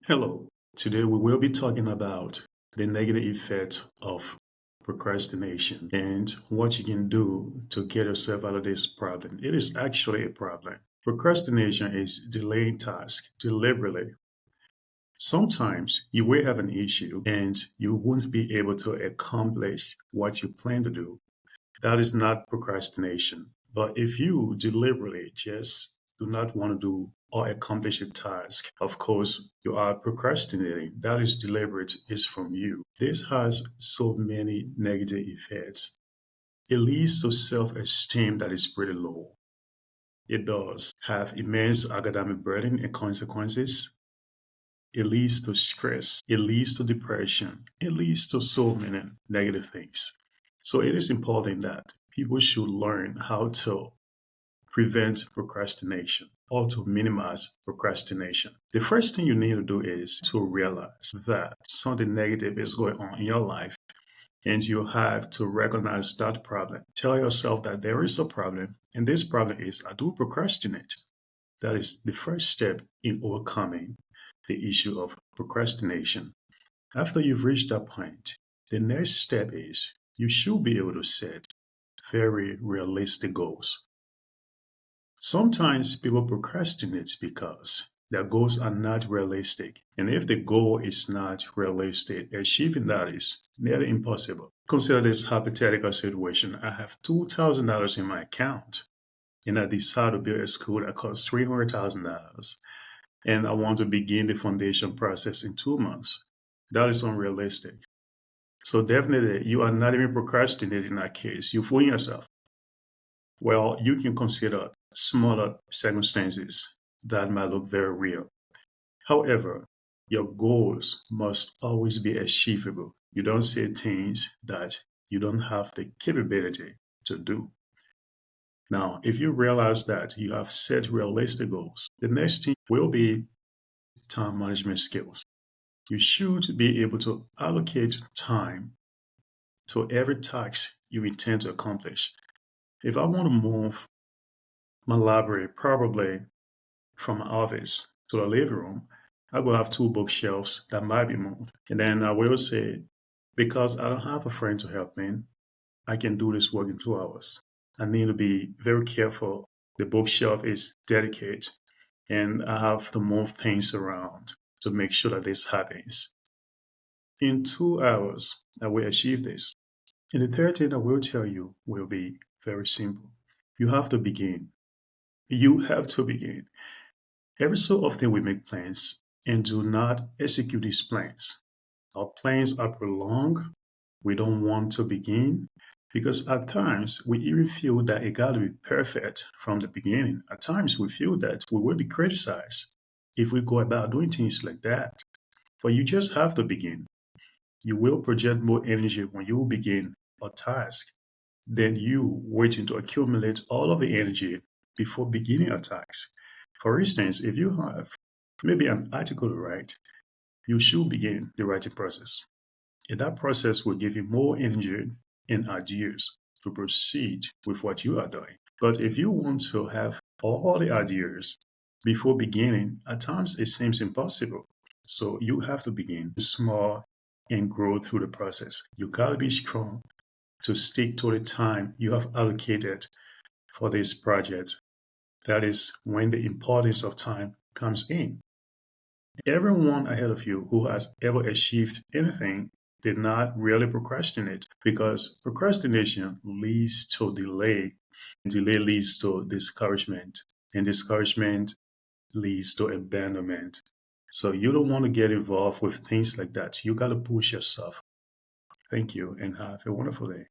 Hello. Today we will be talking about the negative effects of procrastination and what you can do to get yourself out of this problem. It is actually a problem. Procrastination is delaying tasks deliberately. Sometimes you will have an issue and you won't be able to accomplish what you plan to do. That is not procrastination. But if you deliberately just do not want to do or accomplish a task, of course, you are procrastinating. That is deliberate, is from you. This has so many negative effects. It leads to self esteem that is pretty low. It does have immense academic burden and consequences. It leads to stress. It leads to depression. It leads to so many negative things. So it is important that people should learn how to prevent procrastination or to minimize procrastination. The first thing you need to do is to realize that something negative is going on in your life and you have to recognize that problem. Tell yourself that there is a problem and this problem is I do procrastinate. That is the first step in overcoming the issue of procrastination. After you've reached that point, the next step is you should be able to set very realistic goals. Sometimes people procrastinate because their goals are not realistic. And if the goal is not realistic, achieving that is nearly impossible. Consider this hypothetical situation. I have $2,000 in my account and I decide to build a school that costs $300,000 and I want to begin the foundation process in 2 months. That is unrealistic. So definitely, you are not even procrastinating in that case. You're fooling yourself. Well, you can consider smaller circumstances that might look very real. However, your goals must always be achievable. You don't say things that you don't have the capability to do. Now, if you realize that you have set realistic goals, the next thing will be time management skills. You should be able to allocate time to every task you intend to accomplish. If I want to move my library probably from my office to the living room, I will have two bookshelves that might be moved. And then I will say, because I don't have a friend to help me, I can do this work in 2 hours. I need to be very careful. The bookshelf is dedicated and I have to move things around to make sure that this happens. In 2 hours, I will achieve this. And the third thing I will tell you will be very simple. You have to begin. You have to begin. Every so often we make plans and do not execute these plans. Our plans are prolonged. We don't want to begin because at times we even feel that it got to be perfect from the beginning. At times we feel that we will be criticized if we go about doing things like that. But you just have to begin. You will project more energy when you begin a task than you waiting to accumulate all of the energy before beginning a task. For instance, if you have maybe an article to write, you should begin the writing process. And that process will give you more energy and ideas to proceed with what you are doing. But if you want to have all the ideas before beginning, at times it seems impossible. So you have to begin small and grow through the process. You gotta be strong to stick to the time you have allocated for this project. That is when the importance of time comes in. Everyone ahead of you who has ever achieved anything did not really procrastinate because procrastination leads to delay. Delay leads to discouragement, and discouragement leads to abandonment. So you don't want to get involved with things like that. You got to push yourself. Thank you and have a wonderful day.